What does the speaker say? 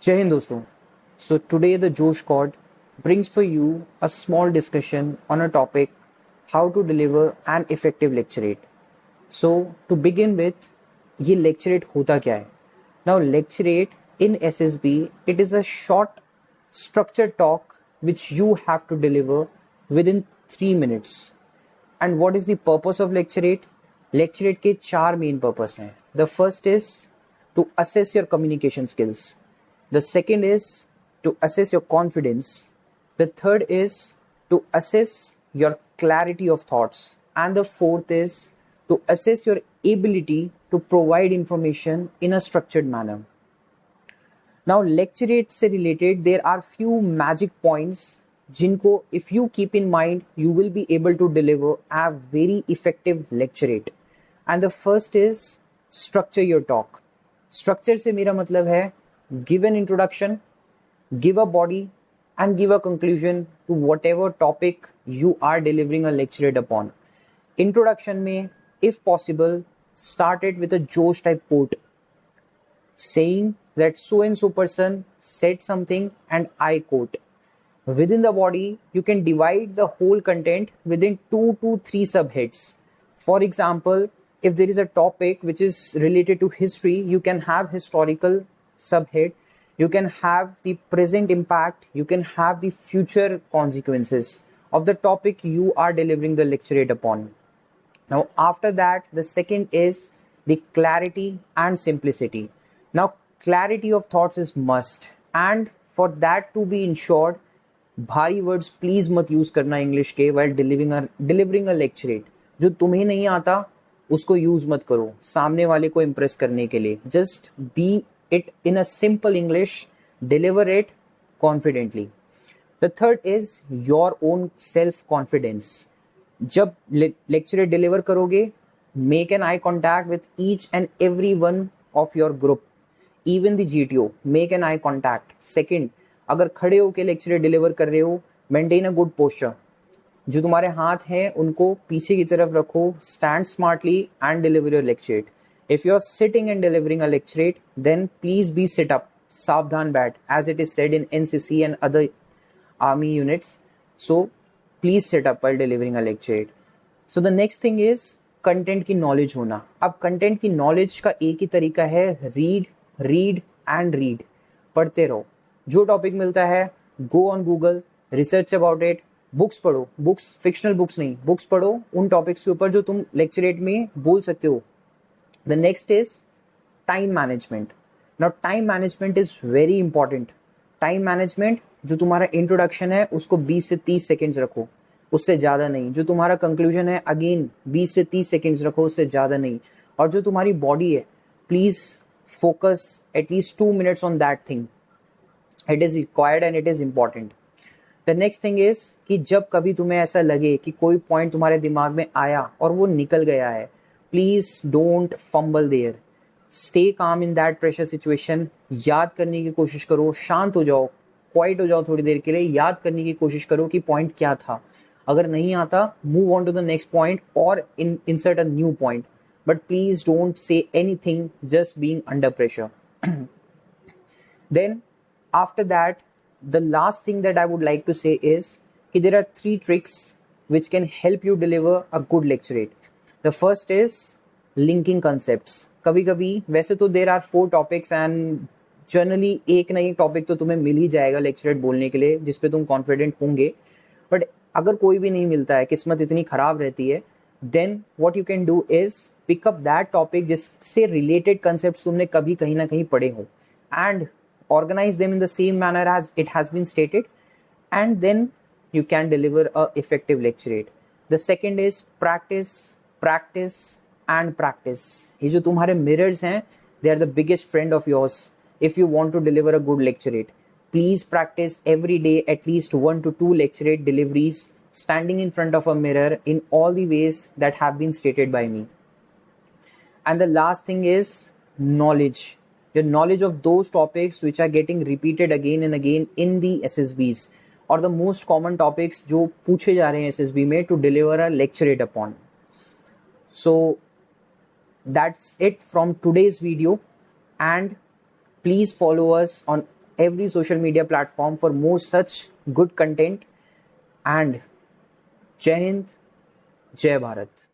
Jai Hind दोस्तों. So today the Josh Squad brings for you a small discussion on a topic how to deliver an effective lecturate. So to begin with, ये lecturate होता क्या है? Now lecturate in SSB it is a short structured talk which you have to deliver within 3 minutes. And what is the purpose of lecturate? Lecturate के 4 main purpose हैं. The first is to assess your communication skills. The second is to assess your confidence. The third is to assess your clarity of thoughts. And the fourth is to assess your ability to provide information in a structured manner. Now lecturate से related there are few magic points जिनको if you keep in mind you will be able to deliver a very effective lecturate. And the first is structure your talk. Structure से मेरा मतलब है give an introduction, give a body and give a conclusion to whatever topic you are delivering a lecturate upon. Introduction में if possible start it with a Josh type quote saying that so and so person said something and I quote. Within the body, you can divide the whole content within 2 to 3 subheads. For example, if there is a topic which is related to history, you can have historical subhead, you can have the present impact, you can have the future consequences of the topic you are delivering the lecturate upon. Now, after that, the second is the clarity and simplicity. Now, clarity of thoughts is must, and for that to be ensured, भारी words please मत use करना English के while delivering a lecturate. जो तुम्हें नहीं आता उसको use मत करो सामने वाले को इम्प्रेस करने के लिए. Just be it in a simple English, deliver it confidently. The third is your own self confidence. जब लेक्चरेट डिलीवर करोगे, make an eye contact with each and every one of your group, even the GTO, make an eye contact. Second, अगर खड़े होकर lecturette deliver कर रहे हो, maintain a good posture. जो तुम्हारे हाथ हैं उनको पीछे की तरफ रखो, stand smartly and deliver your lecturette. If you are sitting and delivering a lecturette then please be sit up, सावधान बैठ, as it is said in NCC and other army units. So please sit up while delivering a lecturette. So the next thing is content की knowledge होना. अब content की knowledge का एक ही तरीका है, रीड रीड एंड रीड. पढ़ते रहो. जो टॉपिक मिलता है go on Google, research about it, books पढ़ो. बुक्स फिक्शनल बुक्स नहीं, बुक्स पढ़ो उन टॉपिक्स के ऊपर जो तुम लेक्चरेट में बोल सकते हो. The next is time management. Now time management is very important. Time management, जो तुम्हारा इंट्रोडक्शन है उसको 20 से 30 सेकेंड्स रखो, उससे ज़्यादा नहीं. जो तुम्हारा कंक्लूजन है अगेन 20 से 30 सेकेंड्स रखो, उससे ज़्यादा नहीं. और जो तुम्हारी बॉडी है, please focus at least 2 minutes on that thing. It is required and it is important. The next thing is कि जब कभी तुम्हें ऐसा लगे कि कोई पॉइंट तुम्हारे दिमाग में आया और वो निकल गया है, please don't fumble there. Stay calm in that pressure situation. याद करने की कोशिश करो, शांत हो जाओ, क्वाइट हो जाओ थोड़ी देर के लिए, याद करने की कोशिश करो कि पॉइंट क्या था. अगर नहीं आता, move on to the next point और insert a new point. But please don't say anything just being under pressure. Then after that, the last thing that I would like to say is that there are 3 tricks which can help you deliver a good lecturate. The first is linking concepts. कभी कभी वैसे तो there are 4 topics and generally एक ना एक topic तो तुम्हें मिल ही जाएगा लेक्चरेट बोलने के लिए जिस पे तुम कॉन्फिडेंट होंगे. बट अगर कोई भी नहीं मिलता है, किस्मत इतनी ख़राब रहती है, then what you can do is pick up that topic जिससे रिलेटेड कंसेप्ट तुमने कभी कहीं ना कहीं पढ़े हो, and organize them in the same manner as it has been stated, and then you can deliver a effective lecturate. The second is practice, practice and practice. ये जो तुम्हारे mirrors हैं, they are the biggest friend of yours if you want to deliver a good lecturate. Please practice every day at least 1 to 2 lecturate deliveries standing in front of a mirror in all the ways that have been stated by me. And the last thing is knowledge. Your knowledge of those topics which are getting repeated again and again in the SSBs, or the most common topics जो पूछे जा रहे हैं SSB में to deliver a lecturate upon. So that's it from today's video, and please follow us on every social media platform for more such good content. And Jai Hind, Jai Bharat.